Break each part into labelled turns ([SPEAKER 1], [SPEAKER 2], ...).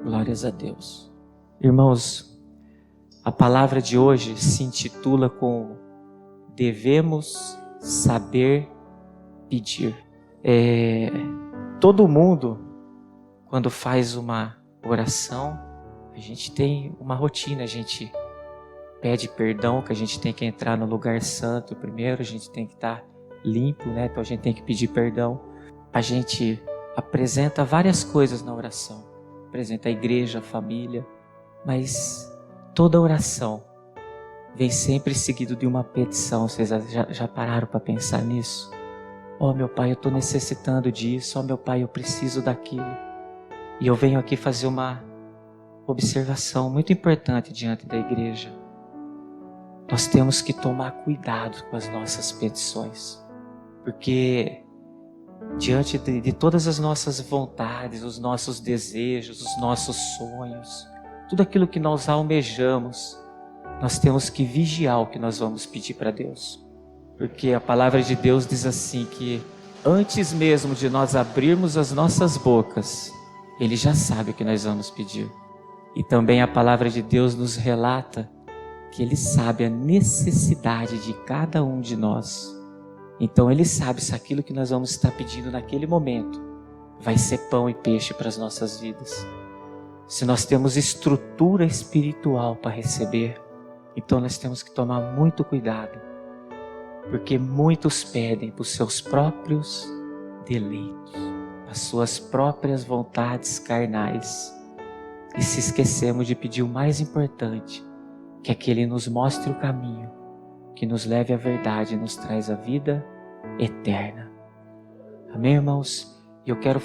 [SPEAKER 1] Glórias a Deus. Irmãos, a palavra de hoje se intitula com Devemos Saber Pedir. Todo mundo, quando faz uma oração, a gente tem uma rotina, a gente pede perdão, que a gente tem que entrar no lugar santo primeiro, a gente tem que estar limpo, né? Então a gente tem que pedir perdão. A gente apresenta várias coisas na oração, apresenta a igreja, a família, mas toda oração vem sempre seguido de uma petição. Vocês já pararam para pensar nisso? Oh, meu Pai, eu estou necessitando disso. Oh, meu Pai, eu preciso daquilo. E eu venho aqui fazer uma observação muito importante diante da igreja. Nós temos que tomar cuidado com as nossas petições, porque diante de todas as nossas vontades, os nossos desejos, os nossos sonhos, tudo aquilo que nós almejamos, nós temos que vigiar o que nós vamos pedir para Deus. Porque a palavra de Deus diz assim, que antes mesmo de nós abrirmos as nossas bocas, Ele já sabe o que nós vamos pedir. E também a palavra de Deus nos relata que Ele sabe a necessidade de cada um de nós. Então Ele sabe se aquilo que nós vamos estar pedindo naquele momento vai ser pão e peixe para as nossas vidas. Se nós temos estrutura espiritual para receber, então nós temos que tomar muito cuidado, porque muitos pedem por seus próprios deleitos, as suas próprias vontades carnais, e se esquecemos de pedir o mais importante, que é que Ele nos mostre o caminho, que nos leve à verdade e nos traz a vida eterna. Amém, irmãos? Eu quero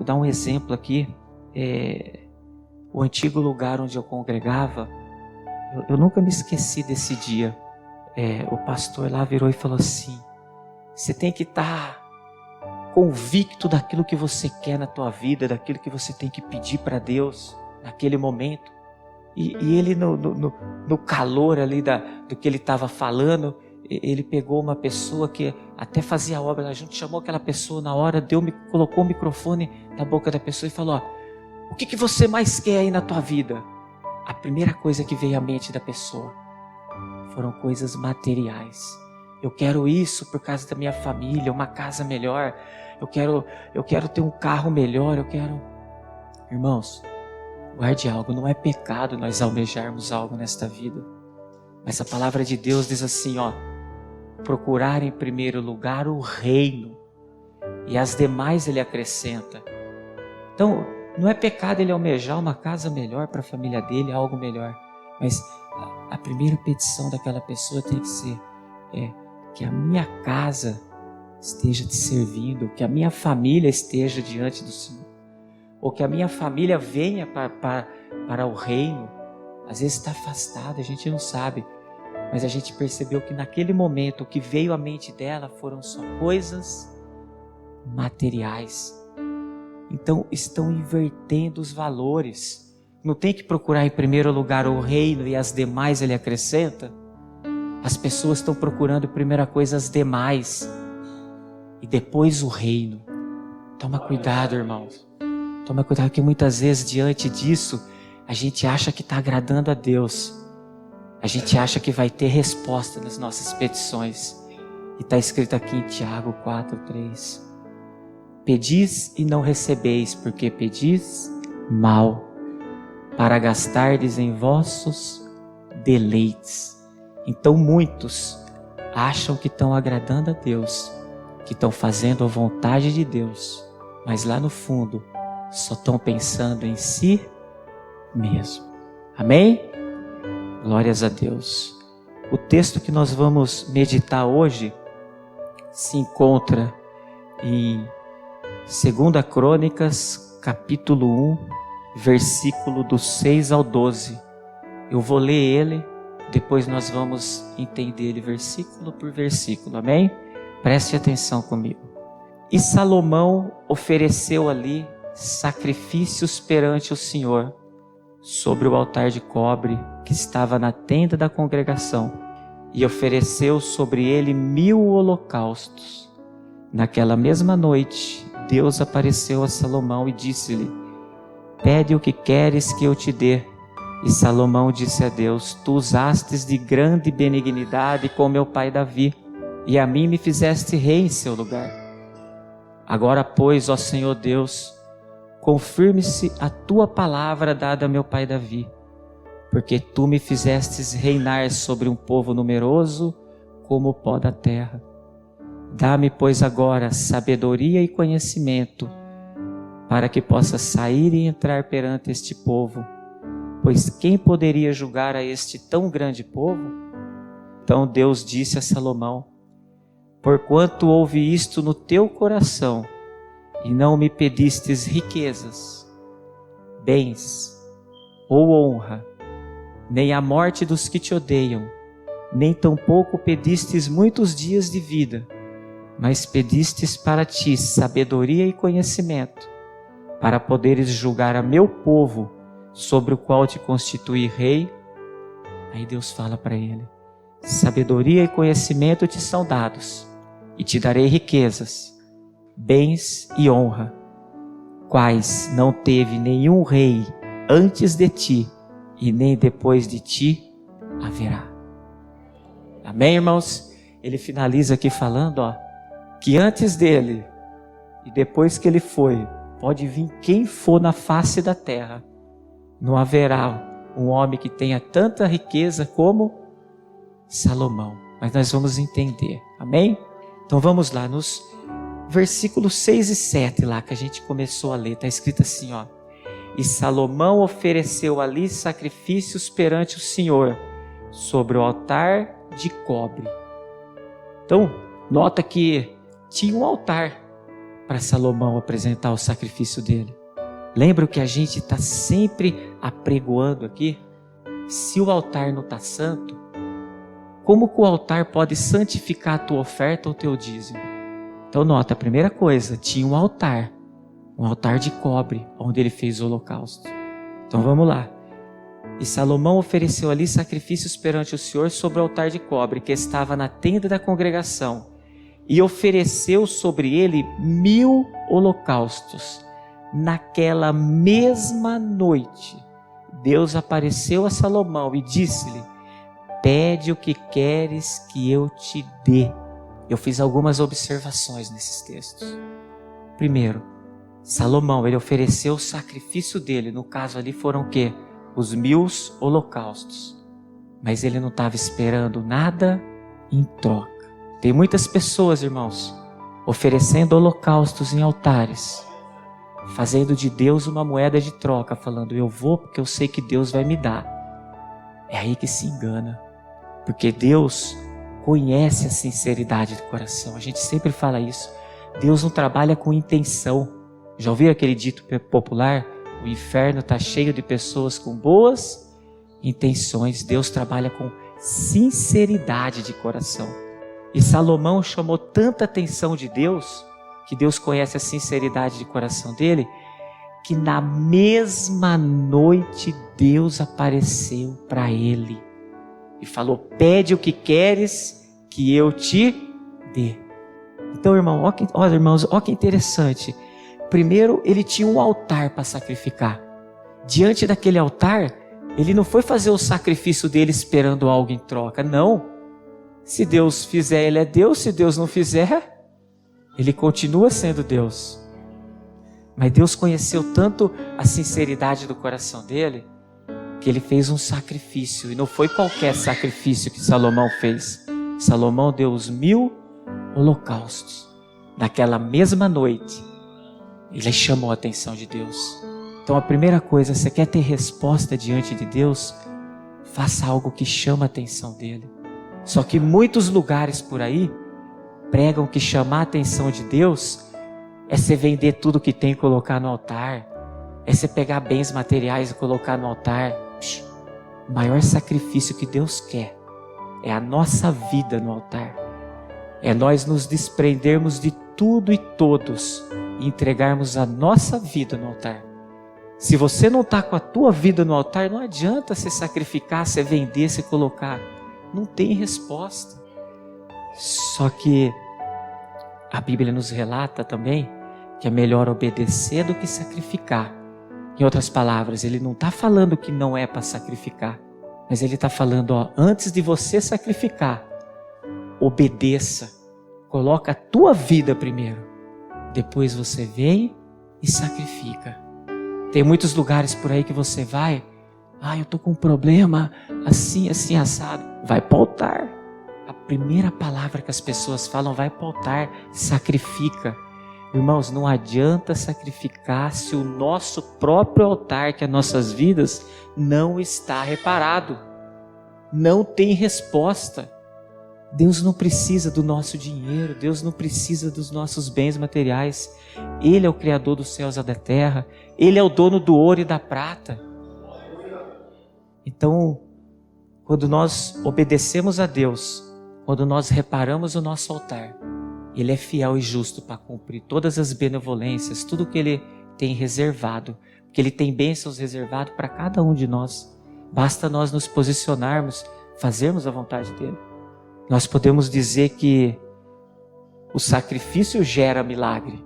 [SPEAKER 1] dar um exemplo aqui. O antigo lugar onde eu congregava, eu nunca me esqueci desse dia. O pastor lá virou e falou assim: você tem que estar convicto daquilo que você quer na tua vida, daquilo que você tem que pedir para Deus naquele momento. E ele no calor ali do que ele estava falando, ele pegou uma pessoa que até fazia obra lá junto, chamou aquela pessoa na hora, colocou o microfone na boca da pessoa e falou: ó, o que você mais quer aí na tua vida? A primeira coisa que veio à mente da pessoa foram coisas materiais. Eu quero isso por causa da minha família, uma casa melhor, eu quero ter um carro melhor, Irmãos, guarde algo, não é pecado nós almejarmos algo nesta vida. Mas a palavra de Deus diz assim, ó: procurar em primeiro lugar o reino, e as demais Ele acrescenta. Então, não é pecado ele almejar uma casa melhor para a família dele, algo melhor. Mas a primeira petição daquela pessoa tem que ser que a minha casa esteja te servindo, que a minha família esteja diante do Senhor, ou que a minha família venha para o reino. Às vezes está afastada, a gente não sabe, mas a gente percebeu que naquele momento o que veio à mente dela foram só coisas materiais. Então estão invertendo os valores. Não tem que procurar em primeiro lugar o reino e as demais Ele acrescenta? As pessoas estão procurando primeira coisa as demais e depois o reino. Toma cuidado, irmãos. Toma cuidado, que muitas vezes diante disso a gente acha que está agradando a Deus. A gente acha que vai ter resposta nas nossas petições. E está escrito aqui em Tiago 4:3. Pedis e não recebeis, porque pedis mal, para gastardes em vossos deleites. Então muitos acham que estão agradando a Deus, que estão fazendo a vontade de Deus, mas lá no fundo só estão pensando em si mesmo. Amém? Glórias a Deus. O texto que nós vamos meditar hoje se encontra em 2 Crônicas, capítulo 1, versículo do 6 ao 12. Eu vou ler ele, depois nós vamos entender ele versículo por versículo, amém? Preste atenção comigo. E Salomão ofereceu ali sacrifícios perante o Senhor, sobre o altar de cobre que estava na tenda da congregação, e ofereceu sobre ele 1000 holocaustos. Naquela mesma noite, Deus apareceu a Salomão e disse-lhe: pede o que queres que eu te dê. E Salomão disse a Deus: tu usastes de grande benignidade com meu pai Davi, e a mim me fizeste rei em seu lugar. Agora, pois, ó Senhor Deus, confirme-se a tua palavra dada a meu pai Davi, porque tu me fizestes reinar sobre um povo numeroso como o pó da terra. Dá-me, pois, agora sabedoria e conhecimento, para que possa sair e entrar perante este povo, pois quem poderia julgar a este tão grande povo? Então Deus disse a Salomão: porquanto houve isto no teu coração, e não me pedistes riquezas, bens ou honra, nem a morte dos que te odeiam, nem tampouco pedistes muitos dias de vida, mas pedistes para ti sabedoria e conhecimento, para poderes julgar a meu povo, sobre o qual te constituí rei. Aí Deus fala para ele: sabedoria e conhecimento te são dados, e te darei riquezas, bens e honra, quais não teve nenhum rei antes de ti, e nem depois de ti haverá. Amém, irmãos? Ele finaliza aqui falando, que antes dele e depois que ele foi, pode vir quem for na face da terra, não haverá um homem que tenha tanta riqueza como Salomão. Mas nós vamos entender, amém? Então vamos lá, nos versículos 6 e 7 lá que a gente começou a ler, está escrito assim, e Salomão ofereceu ali sacrifícios perante o Senhor, sobre o altar de cobre. Então, nota que tinha um altar para Salomão apresentar o sacrifício dele. Lembra o que a gente está sempre apregoando aqui? Se o altar não está santo, como que o altar pode santificar a tua oferta ou o teu dízimo? Então nota, a primeira coisa, tinha um altar de cobre, onde ele fez o holocausto. Então vamos lá. E Salomão ofereceu ali sacrifícios perante o Senhor sobre o altar de cobre, que estava na tenda da congregação, e ofereceu sobre ele 1000 holocaustos. Naquela mesma noite, Deus apareceu a Salomão e disse-lhe: pede o que queres que eu te dê. Eu fiz algumas observações nesses textos. Primeiro, Salomão, ele ofereceu o sacrifício dele, no caso ali foram o quê? Os 1000 holocaustos. Mas ele não estava esperando nada em troca. Tem muitas pessoas, irmãos, oferecendo holocaustos em altares, fazendo de Deus uma moeda de troca, falando: eu vou porque eu sei que Deus vai me dar. É aí que se engana, porque Deus conhece a sinceridade do coração. A gente sempre fala isso. Deus não trabalha com intenção. Já ouviram aquele dito popular? O inferno está cheio de pessoas com boas intenções. Deus trabalha com sinceridade de coração. E Salomão chamou tanta atenção de Deus, que Deus conhece a sinceridade de coração dele, que na mesma noite Deus apareceu para ele e falou: pede o que queres que eu te dê. Então, irmãos, olha que interessante. Primeiro, ele tinha um altar para sacrificar. Diante daquele altar, ele não foi fazer o sacrifício dele esperando algo em troca. Não. Se Deus fizer, ele é Deus. Se Deus não fizer, ele continua sendo Deus. Mas Deus conheceu tanto a sinceridade do coração dele, que ele fez um sacrifício. E não foi qualquer sacrifício que Salomão fez. Salomão deu os 1000 holocaustos. Naquela mesma noite, ele chamou a atenção de Deus. Então a primeira coisa, você quer ter resposta diante de Deus? Faça algo que chama a atenção dele. Só que muitos lugares por aí pregam que chamar a atenção de Deus é você vender tudo que tem e colocar no altar. É você pegar bens materiais e colocar no altar. O maior sacrifício que Deus quer é a nossa vida no altar. É nós nos desprendermos de tudo e todos e entregarmos a nossa vida no altar. Se você não está com a tua vida no altar, não adianta você sacrificar, você vender, você colocar. Não tem resposta. Só que a Bíblia nos relata também que é melhor obedecer do que sacrificar. Em outras palavras, ele não está falando que não é para sacrificar, mas ele está falando, ó, antes de você sacrificar, obedeça, coloca a tua vida primeiro, depois você vem e sacrifica. Tem muitos lugares por aí que você vai, eu estou com um problema, assim, assim, assado, vai para o altar. A primeira palavra que as pessoas falam, vai para o altar, sacrifica. Irmãos, não adianta sacrificar se o nosso próprio altar, que é nossas vidas, não está reparado. Não tem resposta. Deus não precisa do nosso dinheiro, Deus não precisa dos nossos bens materiais. Ele é o Criador dos céus e da terra, Ele é o dono do ouro e da prata. Então, quando nós obedecemos a Deus, quando nós reparamos o nosso altar, Ele é fiel e justo para cumprir todas as benevolências, tudo que Ele tem reservado, porque Ele tem bênçãos reservadas para cada um de nós. Basta nós nos posicionarmos, fazermos a vontade dEle. Nós podemos dizer que o sacrifício gera milagre.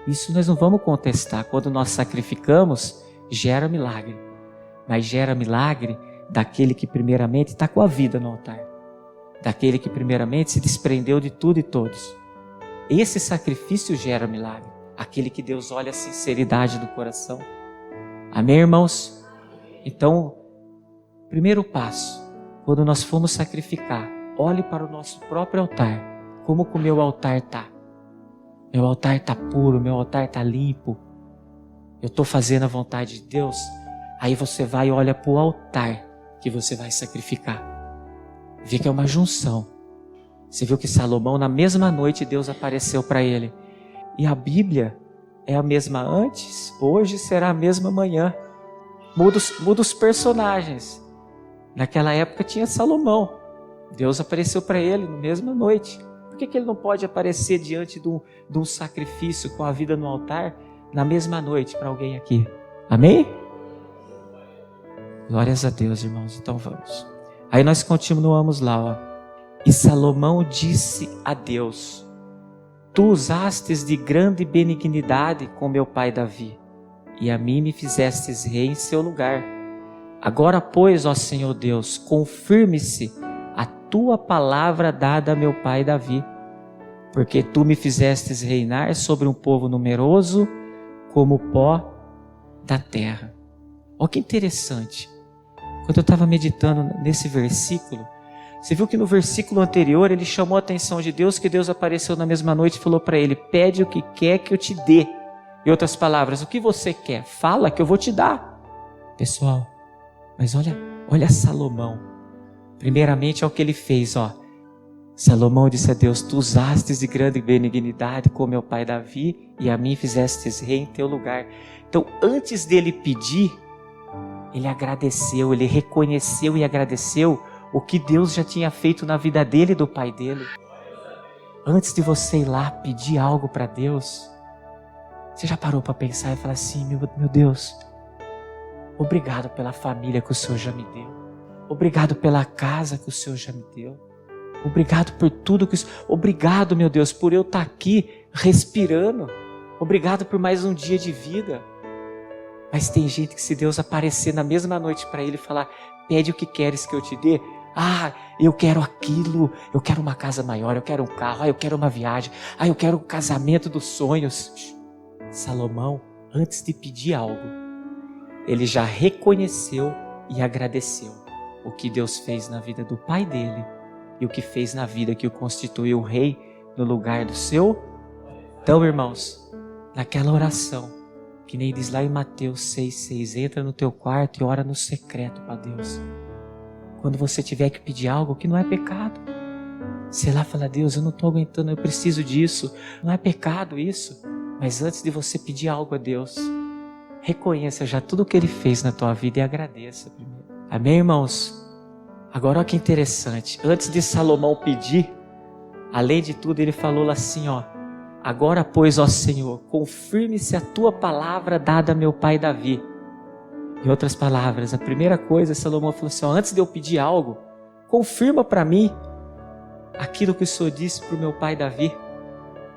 [SPEAKER 1] Isso nós não vamos contestar. Quando nós sacrificamos, gera milagre. Mas gera milagre daquele que primeiramente está com a vida no altar. Daquele que primeiramente se desprendeu de tudo e todos. Esse sacrifício gera milagre. Aquele que Deus olha a sinceridade do coração. Amém, irmãos? Então, primeiro passo, quando nós formos sacrificar, olhe para o nosso próprio altar. Como que o meu altar está? Meu altar está puro, meu altar está limpo. Eu estou fazendo a vontade de Deus? Aí você vai e olha para o altar que você vai sacrificar. Vê que é uma junção. Você viu que Salomão, na mesma noite, Deus apareceu para ele. E a Bíblia é a mesma antes, hoje será a mesma amanhã. Muda os personagens. Naquela época tinha Salomão. Deus apareceu para ele na mesma noite. Por que ele não pode aparecer diante de um sacrifício com a vida no altar na mesma noite para alguém aqui? Amém? Glórias a Deus, irmãos. Então vamos. Aí nós continuamos lá, ó. E Salomão disse a Deus: Tu usastes de grande benignidade com meu pai Davi, e a mim me fizestes rei em seu lugar. Agora, pois, ó Senhor Deus, confirme-se a tua palavra dada a meu pai Davi, porque tu me fizestes reinar sobre um povo numeroso como o pó da terra. Olha que interessante. Quando eu estava meditando nesse versículo, você viu que no versículo anterior ele chamou a atenção de Deus, que Deus apareceu na mesma noite e falou para ele: pede o que quer que eu te dê. Em outras palavras, o que você quer? Fala que eu vou te dar. Pessoal, mas olha Salomão. Primeiramente é o que ele fez, ó. Salomão disse a Deus: Tu usastes de grande benignidade com meu pai Davi, e a mim fizestes rei em teu lugar. Então, antes dele pedir, ele agradeceu, ele reconheceu e agradeceu o que Deus já tinha feito na vida dele e do pai dele. Antes de você ir lá pedir algo para Deus, você já parou para pensar e falar assim: meu Deus, obrigado pela família que o Senhor já me deu. Obrigado pela casa que o Senhor já me deu. Obrigado por tudo que o Senhor... Obrigado, meu Deus, por eu estar aqui respirando. Obrigado por mais um dia de vida. Mas tem gente que, se Deus aparecer na mesma noite para ele e falar: pede o que queres que eu te dê. Eu quero aquilo, eu quero uma casa maior, eu quero um carro, eu quero uma viagem, eu quero o casamento dos sonhos. Salomão, antes de pedir algo, ele já reconheceu e agradeceu o que Deus fez na vida do pai dele e o que fez na vida que o constituiu rei no lugar do seu. Então, irmãos, naquela oração, que nem diz lá em Mateus 6,6, entra no teu quarto e ora no secreto para Deus. Quando você tiver que pedir algo que não é pecado, sei lá, fala: Deus, eu não estou aguentando, eu preciso disso. Não é pecado isso. Mas antes de você pedir algo a Deus, reconheça já tudo o que Ele fez na tua vida e agradeça primeiro. Amém, irmãos? Agora olha que interessante. Antes de Salomão pedir, além de tudo, ele falou assim, ó: Agora, pois, ó Senhor, confirme-se a tua palavra dada a meu pai Davi. Em outras palavras, a primeira coisa, Salomão falou assim: ó, antes de eu pedir algo, confirma para mim aquilo que o Senhor disse para o meu pai Davi.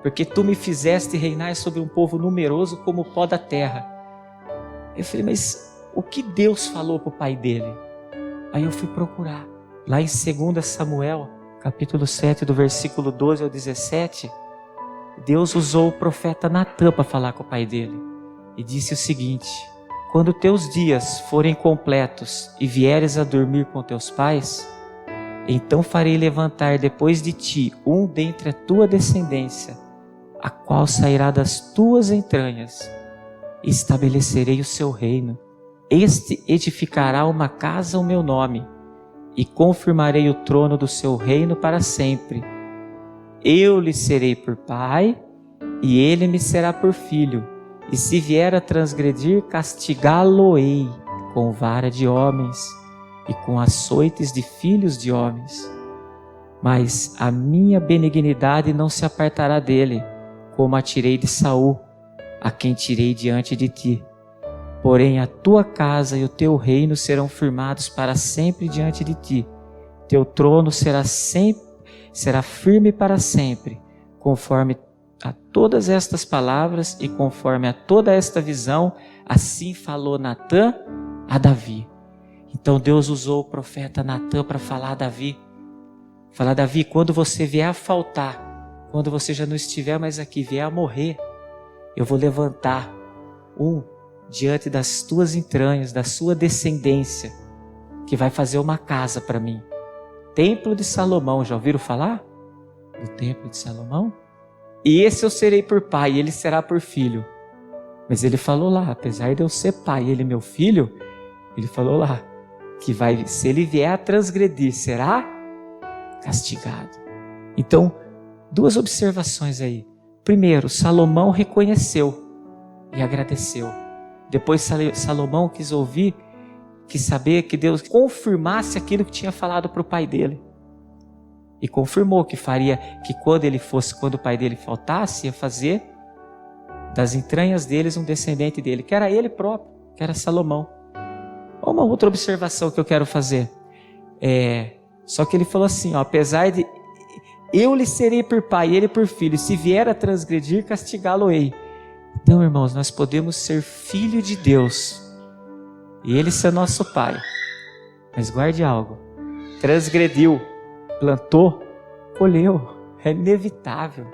[SPEAKER 1] Porque tu me fizeste reinar sobre um povo numeroso como o pó da terra. Eu falei, mas o que Deus falou para o pai dele? Aí eu fui procurar. Lá em 2 Samuel, capítulo 7, do versículo 12 ao 17, Deus usou o profeta Natã para falar com o pai dele. E disse o seguinte: quando teus dias forem completos e vieres a dormir com teus pais, então farei levantar depois de ti um dentre a tua descendência, a qual sairá das tuas entranhas, e estabelecerei o seu reino. Este edificará uma casa ao meu nome, e confirmarei o trono do seu reino para sempre. Eu lhe serei por pai, e ele me será por filho. E se vier a transgredir, castigá-lo-ei com vara de homens e com açoites de filhos de homens. Mas a minha benignidade não se apartará dele, como a tirei de Saul, a quem tirei diante de ti. Porém a tua casa e o teu reino serão firmados para sempre diante de ti. Teu trono será firme para sempre, conforme a todas estas palavras e conforme a toda esta visão, assim falou Natã a Davi. Então Deus usou o profeta Natã para falar a Davi. Falar, Davi, quando você vier a faltar, quando você já não estiver mais aqui, vier a morrer, eu vou levantar um diante das tuas entranhas, da sua descendência, que vai fazer uma casa para mim. Templo de Salomão, já ouviram falar? Do Templo de Salomão? E esse eu serei por pai, e ele será por filho. Mas ele falou lá, apesar de eu ser pai e ele meu filho, ele falou lá, que se ele vier a transgredir, será castigado. Então, duas observações aí. Primeiro, Salomão reconheceu e agradeceu. Depois Salomão quis saber que Deus confirmasse aquilo que tinha falado para o pai dele. E confirmou que faria, que quando o pai dele faltasse, ia fazer das entranhas deles um descendente dele, que era ele próprio, que era Salomão. Uma outra observação que eu quero fazer. Só que ele falou assim, apesar de eu lhe serei por pai e ele por filho, se vier a transgredir, castigá-lo-ei. Então, irmãos, nós podemos ser filho de Deus e ele ser nosso pai. Mas guarde algo, transgrediu, plantou, colheu, é inevitável.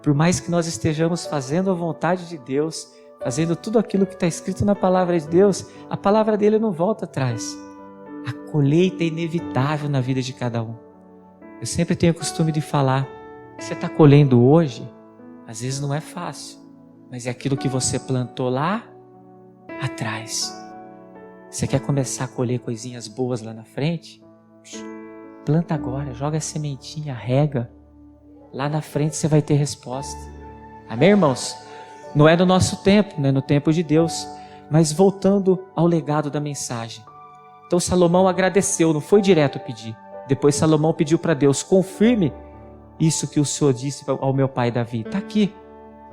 [SPEAKER 1] Por mais que nós estejamos fazendo a vontade de Deus, fazendo tudo aquilo que está escrito na palavra de Deus, a palavra dele não volta atrás. A colheita é inevitável na vida de cada um. Eu sempre tenho o costume de falar, que você está colhendo hoje, às vezes não é fácil, mas é aquilo que você plantou lá atrás. Você quer começar a colher coisinhas boas lá na frente? Planta agora, joga a sementinha, rega. Lá na frente você vai ter resposta. Amém, irmãos? Não é no nosso tempo, não é no tempo de Deus. Mas voltando ao legado da mensagem. Então Salomão agradeceu, não foi direto pedir. Depois Salomão pediu para Deus, confirme isso que o Senhor disse ao meu pai Davi. Está aqui.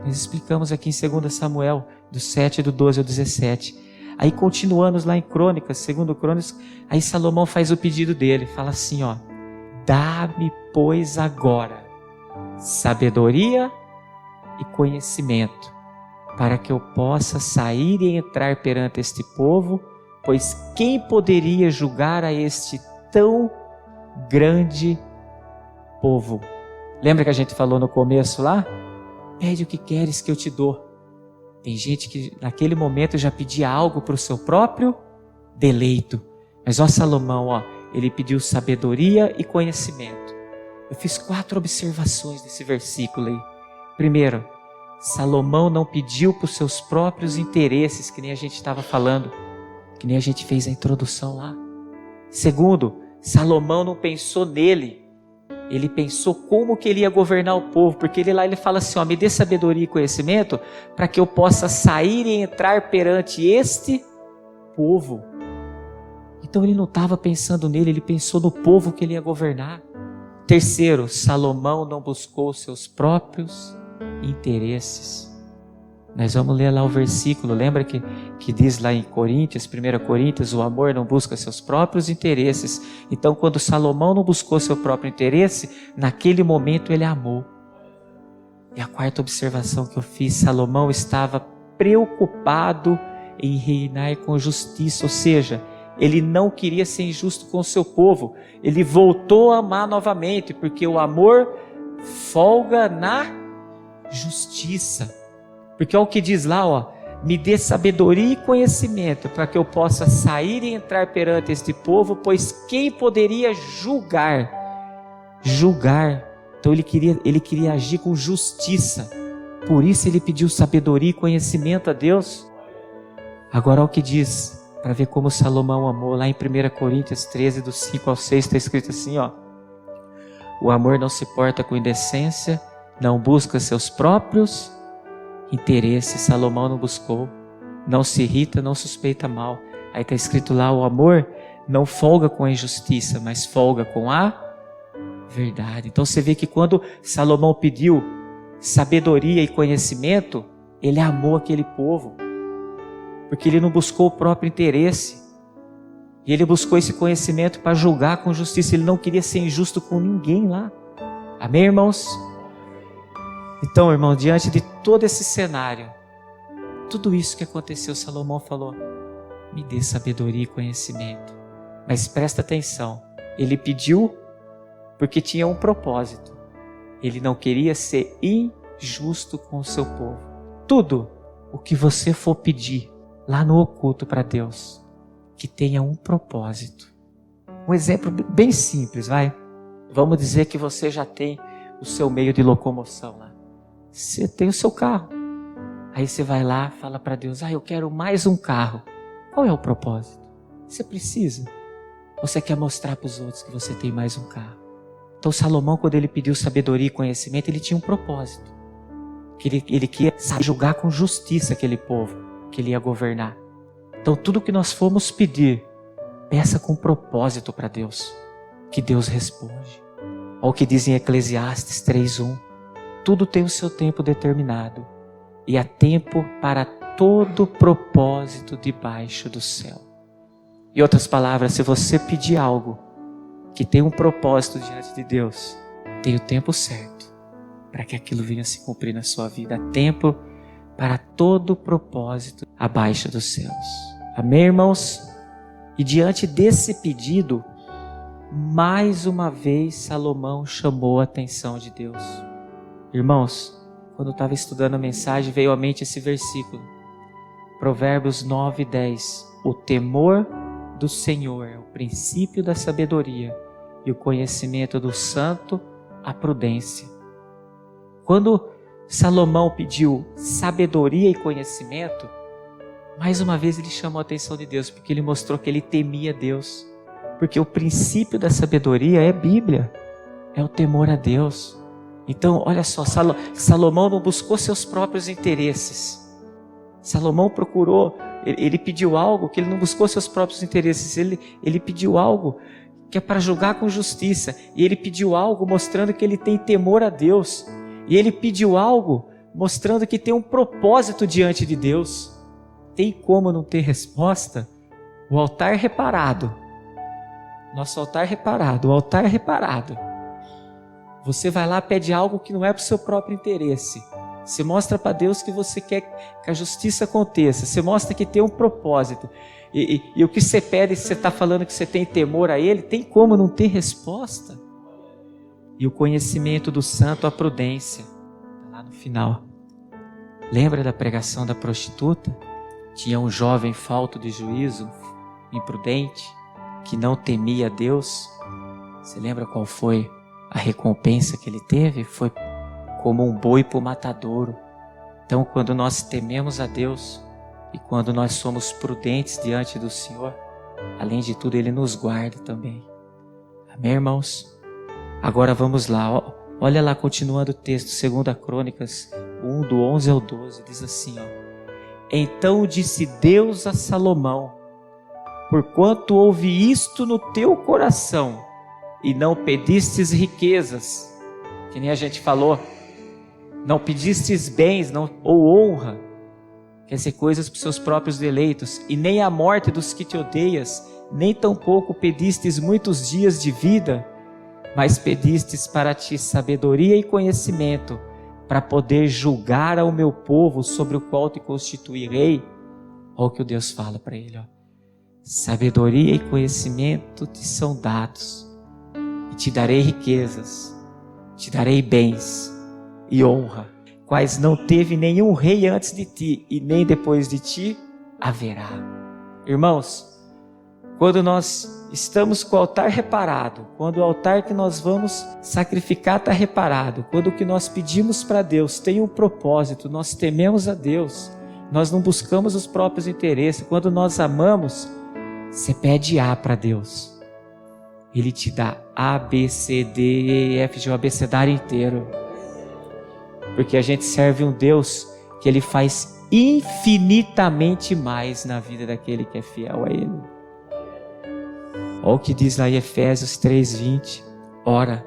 [SPEAKER 1] Nós explicamos aqui em 2 Samuel, do 7, do 12 ao 17. Aí continuamos lá em Crônicas, 2 Crônicas, aí Salomão faz o pedido dele, fala assim, dá-me, pois, agora sabedoria e conhecimento, para que eu possa sair e entrar perante este povo, pois quem poderia julgar a este tão grande povo? Lembra que a gente falou no começo lá? Pede o que queres que eu te dou. Tem gente que naquele momento já pedia algo para o seu próprio deleito. Mas Salomão, ele pediu sabedoria e conhecimento. Eu fiz 4 observações nesse versículo aí. Primeiro, Salomão não pediu para os seus próprios interesses, que nem a gente estava falando, que nem a gente fez a introdução lá. Segundo, Salomão não pensou nele. Ele pensou como que ele ia governar o povo, porque ele fala assim, me dê sabedoria e conhecimento para que eu possa sair e entrar perante este povo. Então ele não estava pensando nele, ele pensou no povo que ele ia governar. Terceiro, Salomão não buscou seus próprios interesses. Nós vamos ler lá o versículo, lembra que diz lá em Coríntios, 1 Coríntios, o amor não busca seus próprios interesses. Então quando Salomão não buscou seu próprio interesse, naquele momento ele amou. E a quarta observação que eu fiz, Salomão estava preocupado em reinar com justiça. Ou seja, ele não queria ser injusto com o seu povo. Ele voltou a amar novamente, porque o amor folga na justiça. Porque olha o que diz lá, ó: me dê sabedoria e conhecimento, para que eu possa sair e entrar perante este povo, pois quem poderia julgar? Então ele queria agir com justiça. Por isso ele pediu sabedoria e conhecimento a Deus. Agora olha o que diz, para ver como Salomão amou. Lá em 1 Coríntios 13, do 5 ao 6, está escrito assim, ó: o amor não se porta com indecência, não busca seus próprios interesses. Salomão não buscou, não se irrita, não suspeita mal. Aí está escrito lá: o amor não folga com a injustiça, mas folga com a verdade. Então você vê que quando Salomão pediu sabedoria e conhecimento, ele amou aquele povo, porque ele não buscou o próprio interesse, e ele buscou esse conhecimento para julgar com justiça. Ele não queria ser injusto com ninguém lá. Amém, irmãos? Então, irmão, diante de todo esse cenário, tudo isso que aconteceu, Salomão falou: me dê sabedoria e conhecimento. Mas presta atenção, ele pediu porque tinha um propósito. Ele não queria ser injusto com o seu povo. Tudo o que você for pedir lá no oculto para Deus, que tenha um propósito. Um exemplo bem simples, vai. Vamos dizer que você já tem o seu meio de locomoção lá. Você tem o seu carro. Aí você vai lá, fala para Deus: eu quero mais um carro. Qual é o propósito? Você precisa? Ou você quer mostrar para os outros que você tem mais um carro? Então Salomão, quando ele pediu sabedoria e conhecimento, ele tinha um propósito. Que ele queria julgar com justiça aquele povo que ele ia governar. Então tudo que nós formos pedir, peça com propósito para Deus, que Deus responde. Olha o que diz em Eclesiastes 3:1. Tudo tem o seu tempo determinado, e há tempo para todo propósito debaixo do céu. Em outras palavras, se você pedir algo que tem um propósito diante de Deus, tem o tempo certo para que aquilo venha se cumprir na sua vida. Há tempo para todo propósito abaixo dos céus. Amém, irmãos? E diante desse pedido, mais uma vez Salomão chamou a atenção de Deus. Irmãos, quando eu estava estudando a mensagem, veio à mente esse versículo. Provérbios 9:10. O temor do Senhor é o princípio da sabedoria, e o conhecimento do santo, a prudência. Quando Salomão pediu sabedoria e conhecimento, mais uma vez ele chamou a atenção de Deus, porque ele mostrou que ele temia Deus. Porque o princípio da sabedoria é Bíblia, é o temor a Deus. Então, olha só, Salomão não buscou seus próprios interesses. Salomão procurou, ele pediu algo que ele não buscou seus próprios interesses. Ele pediu algo que é para julgar com justiça. E ele pediu algo mostrando que ele tem temor a Deus. E ele pediu algo mostrando que tem um propósito diante de Deus. Tem como não ter resposta? O altar reparado. Nosso altar reparado, o altar reparado. Você vai lá e pede algo que não é para o seu próprio interesse. Você mostra para Deus que você quer que a justiça aconteça. Você mostra que tem um propósito. E o que você pede, você está falando que você tem temor a Ele, tem como não ter resposta? E o conhecimento do santo, a prudência. Lá no final. Lembra da pregação da prostituta? Tinha um jovem falto de juízo, imprudente, que não temia Deus. Você lembra qual foi a recompensa que ele teve? Foi como um boi para o matadouro. Então, quando nós tememos a Deus e quando nós somos prudentes diante do Senhor, além de tudo, Ele nos guarda também. Amém, irmãos? Agora vamos lá. Olha lá, continuando o texto, 2 Crônicas 1, do 11 ao 12, diz assim, ó: Então disse Deus a Salomão: Porquanto houve isto no teu coração, e não pedistes riquezas, que nem a gente falou, não pedistes bens ou honra, quer dizer, coisas para os seus próprios deleitos, e nem a morte dos que te odeias, nem tampouco pedistes muitos dias de vida, mas pedistes para ti sabedoria e conhecimento, para poder julgar ao meu povo sobre o qual te constituí rei. Olha o que o Deus fala para ele, ó. Sabedoria e conhecimento te são dados, e te darei riquezas, te darei bens e honra, quais não teve nenhum rei antes de ti, e nem depois de ti haverá. Irmãos, quando nós estamos com o altar reparado, quando o altar que nós vamos sacrificar está reparado, quando o que nós pedimos para Deus tem um propósito, nós tememos a Deus, nós não buscamos os próprios interesses, quando nós amamos, você pede A para Deus, Ele te dá A, B, C, D, E, F, G, o abecedário inteiro, porque a gente serve um Deus que Ele faz infinitamente mais na vida daquele que é fiel a Ele. Olha o que diz lá em Efésios 3:20. Ora,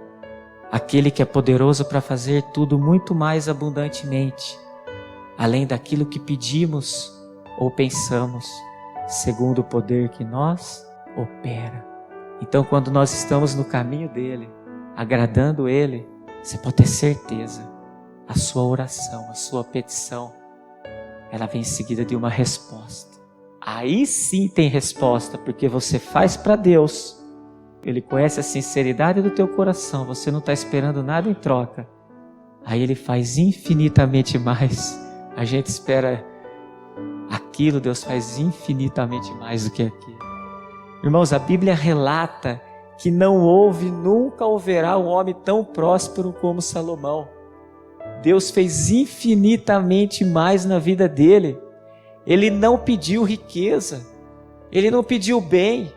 [SPEAKER 1] aquele que é poderoso para fazer tudo muito mais abundantemente, além daquilo que pedimos ou pensamos, segundo o poder que nós opera. Então, quando nós estamos no caminho dele, agradando ele, você pode ter certeza, a sua oração, a sua petição, ela vem em seguida de uma resposta. Aí sim tem resposta, porque você faz para Deus. Ele conhece a sinceridade do teu coração, você não está esperando nada em troca. Aí Ele faz infinitamente mais. A gente espera aquilo, Deus faz infinitamente mais do que aquilo. Irmãos, a Bíblia relata que não houve, nunca haverá um homem tão próspero como Salomão. Deus fez infinitamente mais na vida dele. Ele não pediu riqueza, ele não pediu bem,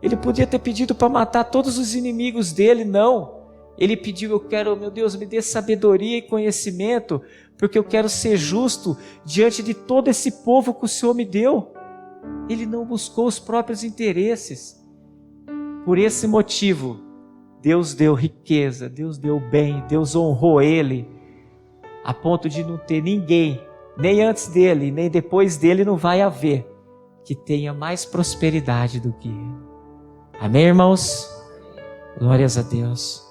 [SPEAKER 1] ele podia ter pedido para matar todos os inimigos dele, não. Ele pediu, eu quero, meu Deus, me dê sabedoria e conhecimento, porque eu quero ser justo diante de todo esse povo que o Senhor me deu. Ele não buscou os próprios interesses. Por esse motivo, Deus deu riqueza, Deus deu bem, Deus honrou ele, a ponto de não ter ninguém, nem antes dele, nem depois dele não vai haver, que tenha mais prosperidade do que ele. Amém, irmãos? Glórias a Deus.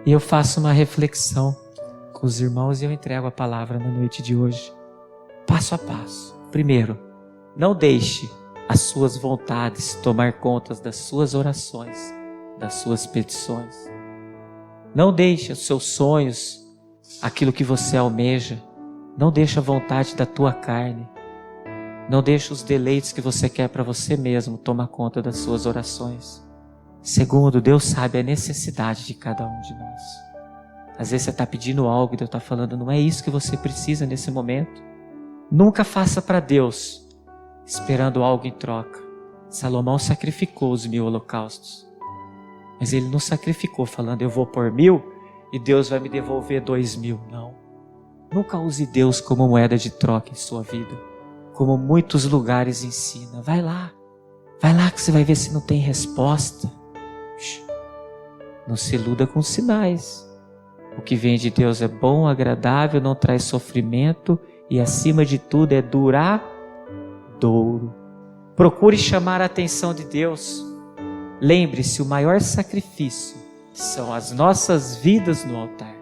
[SPEAKER 1] E eu faço uma reflexão com os irmãos e eu entrego a palavra na noite de hoje, passo a passo. Primeiro, não deixe as suas vontades tomar conta das suas orações, das suas petições. Não deixe os seus sonhos, aquilo que você almeja, não deixe a vontade da tua carne, não deixe os deleites que você quer para você mesmo tomar conta das suas orações. Segundo, Deus sabe a necessidade de cada um de nós. Às vezes você está pedindo algo e Deus está falando, não é isso que você precisa nesse momento. Nunca faça para Deus esperando algo em troca. Salomão sacrificou os 1000 holocaustos, mas ele não sacrificou falando, eu vou por 1000 e Deus vai me devolver 2000. Não. Nunca use Deus como moeda de troca em sua vida, como muitos lugares ensinam. Vai lá que você vai ver se não tem resposta. Não se iluda com sinais. O que vem de Deus é bom, agradável, não traz sofrimento e acima de tudo é duradouro. Procure chamar a atenção de Deus. Lembre-se, o maior sacrifício são as nossas vidas no altar.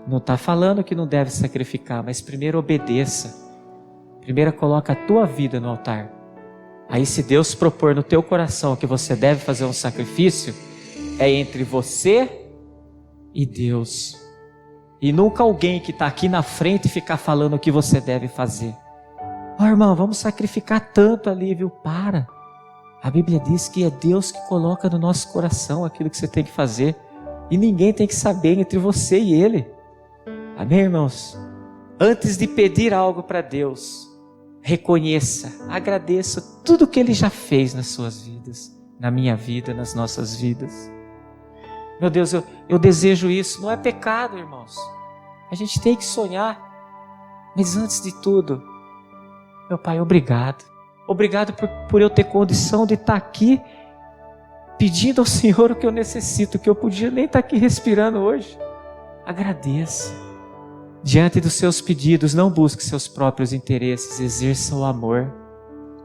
[SPEAKER 1] Não está falando que não deve sacrificar, mas primeiro obedeça. Primeiro coloca a tua vida no altar. Aí se Deus propor no teu coração que você deve fazer um sacrifício, é entre você e Deus. E nunca alguém que está aqui na frente ficar falando o que você deve fazer. Ó, irmão, vamos sacrificar tanto ali, viu? Para. A Bíblia diz que é Deus que coloca no nosso coração aquilo que você tem que fazer. E ninguém tem que saber entre você e Ele. Amém, irmãos? Antes de pedir algo para Deus, reconheça, agradeça tudo que Ele já fez nas suas vidas, na minha vida, nas nossas vidas. Meu Deus, eu desejo isso. Não é pecado, irmãos. A gente tem que sonhar. Mas antes de tudo, meu Pai, obrigado. Obrigado por eu ter condição de estar aqui pedindo ao Senhor o que eu necessito, que eu podia nem estar aqui respirando hoje. Agradeça. Diante dos seus pedidos, não busque seus próprios interesses, exerça o amor.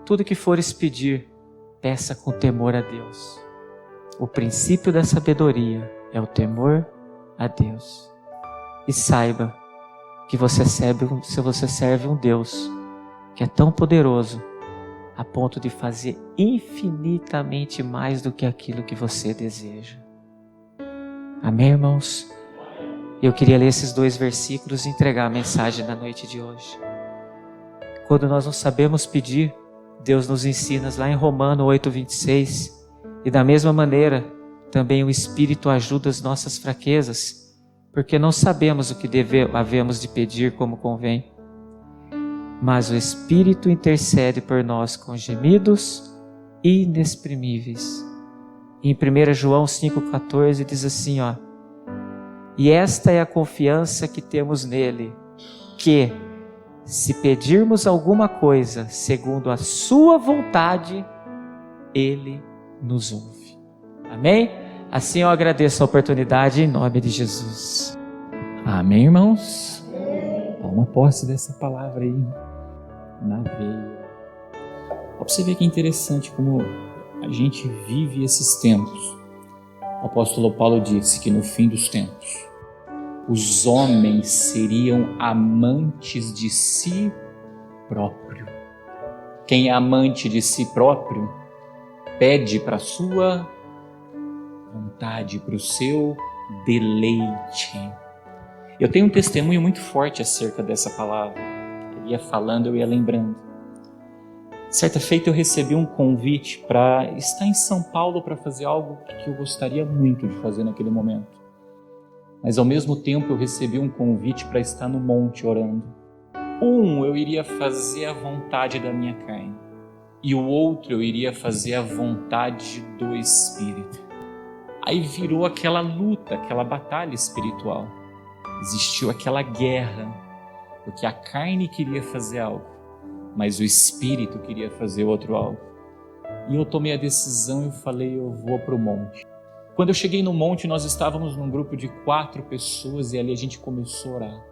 [SPEAKER 1] Tudo que fores pedir, peça com temor a Deus. O princípio da sabedoria é o temor a Deus. E saiba que você serve um Deus que é tão poderoso a ponto de fazer infinitamente mais do que aquilo que você deseja. Amém, irmãos? Eu queria ler esses 2 versículos e entregar a mensagem na noite de hoje. Quando nós não sabemos pedir, Deus nos ensina lá em Romanos 8:26, e da mesma maneira, também o Espírito ajuda as nossas fraquezas, porque não sabemos o que havemos de pedir como convém. Mas o Espírito intercede por nós com gemidos inexprimíveis. Em 1 João 5,14 diz assim, e esta é a confiança que temos nele, que, se pedirmos alguma coisa segundo a sua vontade, ele nos ouve. Amém? Assim eu agradeço a oportunidade em nome de Jesus.
[SPEAKER 2] Amém, irmãos? Toma posse dessa palavra aí na veia. Ó, pra você ver que é interessante como a gente vive esses tempos. O apóstolo Paulo disse que no fim dos tempos os homens seriam amantes de si próprio. Quem é amante de si próprio pede para a sua vontade, para o seu deleite. Eu tenho um testemunho muito forte acerca dessa palavra. Eu ia falando, eu ia lembrando. Certa feita eu recebi um convite para estar em São Paulo para fazer algo que eu gostaria muito de fazer naquele momento. Mas ao mesmo tempo eu recebi um convite para estar no monte orando. Eu iria fazer a vontade da minha carne. E o outro eu iria fazer a vontade do Espírito. Aí virou aquela luta, aquela batalha espiritual. Existiu aquela guerra, porque a carne queria fazer algo, mas o Espírito queria fazer outro algo. E eu tomei a decisão e eu falei, eu vou para o monte. Quando eu cheguei no monte, nós estávamos num grupo de 4 pessoas e ali a gente começou a orar.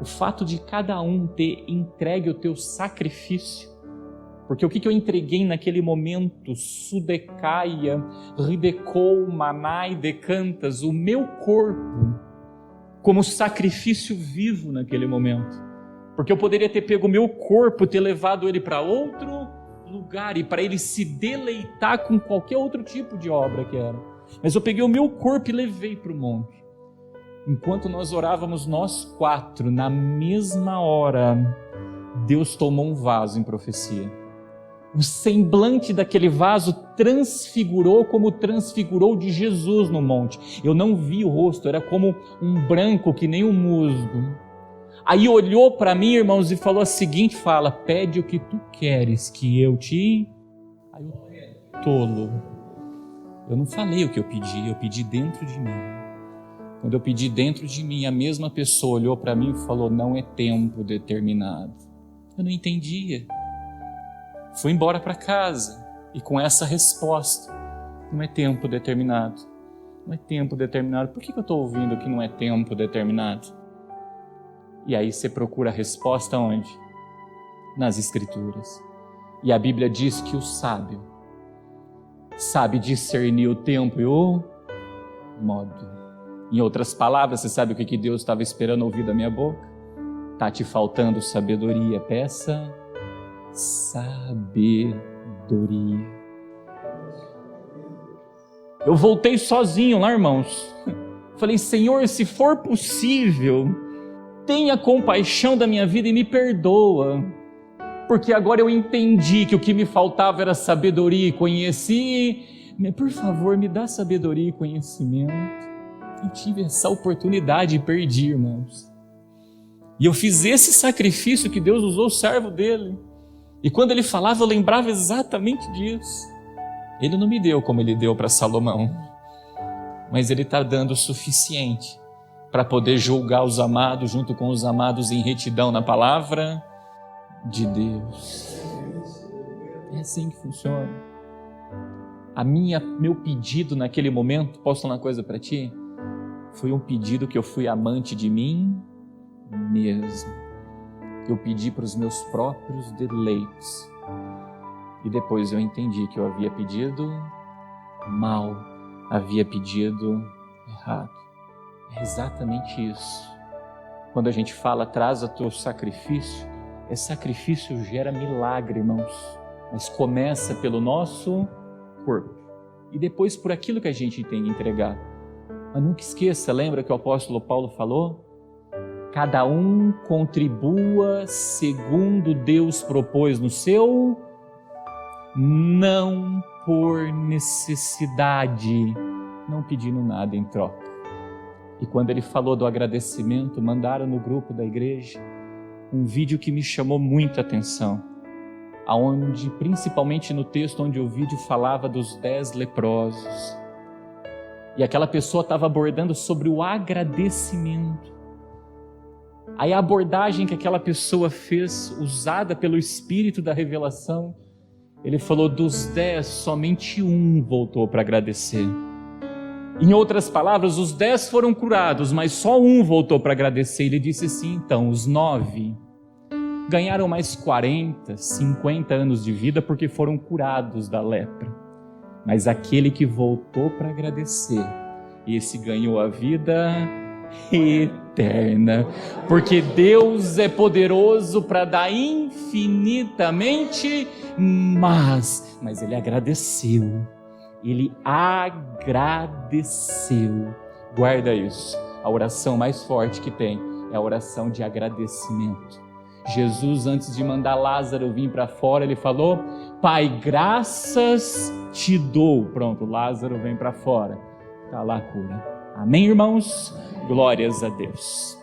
[SPEAKER 2] O fato de cada um ter entregue o teu sacrifício, porque o que eu entreguei naquele momento, sudecaia, ridecou, manai, decantas, o meu corpo, como sacrifício vivo naquele momento. Porque eu poderia ter pego o meu corpo, ter levado ele para outro lugar e para ele se deleitar com qualquer outro tipo de obra que era. Mas eu peguei o meu corpo e levei para o monte. Enquanto nós orávamos nós 4, na mesma hora, Deus tomou um vaso em profecia. O semblante daquele vaso transfigurou como transfigurou de Jesus no monte. Eu não vi o rosto, era como um branco que nem um musgo. Aí olhou para mim, irmãos, e falou a seguinte fala, pede o que tu queres que eu te... Aí eu, tolo, eu não falei o que eu pedi dentro de mim. Quando eu pedi dentro de mim, a mesma pessoa olhou para mim e falou, não é tempo determinado. Eu não entendia. Fui embora para casa e com essa resposta, não é tempo determinado. Não é tempo determinado. Por que eu estou ouvindo que não é tempo determinado? E aí você procura a resposta onde? Nas Escrituras. E a Bíblia diz que o sábio sabe discernir o tempo e o modo. Em outras palavras, você sabe o que Deus estava esperando ouvir da minha boca? Está te faltando sabedoria, peça sabedoria. Eu voltei sozinho lá, irmãos. Falei, Senhor, se for possível, tenha compaixão da minha vida e me perdoa. Porque agora eu entendi que o que me faltava era sabedoria e conheci. Por favor, me dá sabedoria e conhecimento. Eu tive essa oportunidade e perdi, irmãos. E eu fiz esse sacrifício que Deus usou o servo dele. E quando ele falava, eu lembrava exatamente disso. Ele não me deu como ele deu para Salomão, mas ele está dando o suficiente para poder julgar os amados junto com os amados em retidão na palavra de Deus. É assim que funciona. Meu pedido naquele momento, posso falar uma coisa para ti? Foi um pedido que eu fui amante de mim mesmo. Eu pedi para os meus próprios deleites. E depois eu entendi que eu havia pedido mal, havia pedido errado. É exatamente isso. Quando a gente fala, traz o teu sacrifício, Esse sacrifício gera milagre, irmãos, mas começa pelo nosso corpo e depois por aquilo que a gente tem que entregar. Mas nunca esqueça, lembra que o apóstolo Paulo falou? Cada um contribua segundo Deus propôs no seu, não por necessidade, não pedindo nada em troca. E quando ele falou do agradecimento, mandaram no grupo da igreja um vídeo que me chamou muita atenção, aonde, principalmente no texto onde o vídeo falava dos 10 leprosos. E aquela pessoa estava abordando sobre o agradecimento. Aí a abordagem que aquela pessoa fez, usada pelo Espírito da revelação, ele falou: dos 10, somente um voltou para agradecer. Em outras palavras, os 10 foram curados, mas só um voltou para agradecer. Ele disse assim: então, os 9 ganharam mais 40, 50 anos de vida porque foram curados da lepra. Mas aquele que voltou para agradecer, esse ganhou a vida eterna, porque Deus é poderoso para dar infinitamente mais. Mas ele agradeceu. Ele agradeceu. Guarda isso. A oração mais forte que tem é a oração de agradecimento. Jesus, antes de mandar Lázaro vir para fora, ele falou: Pai, graças te dou. Pronto, Lázaro vem para fora. Está lá a cura. Amém, irmãos? Glórias a Deus.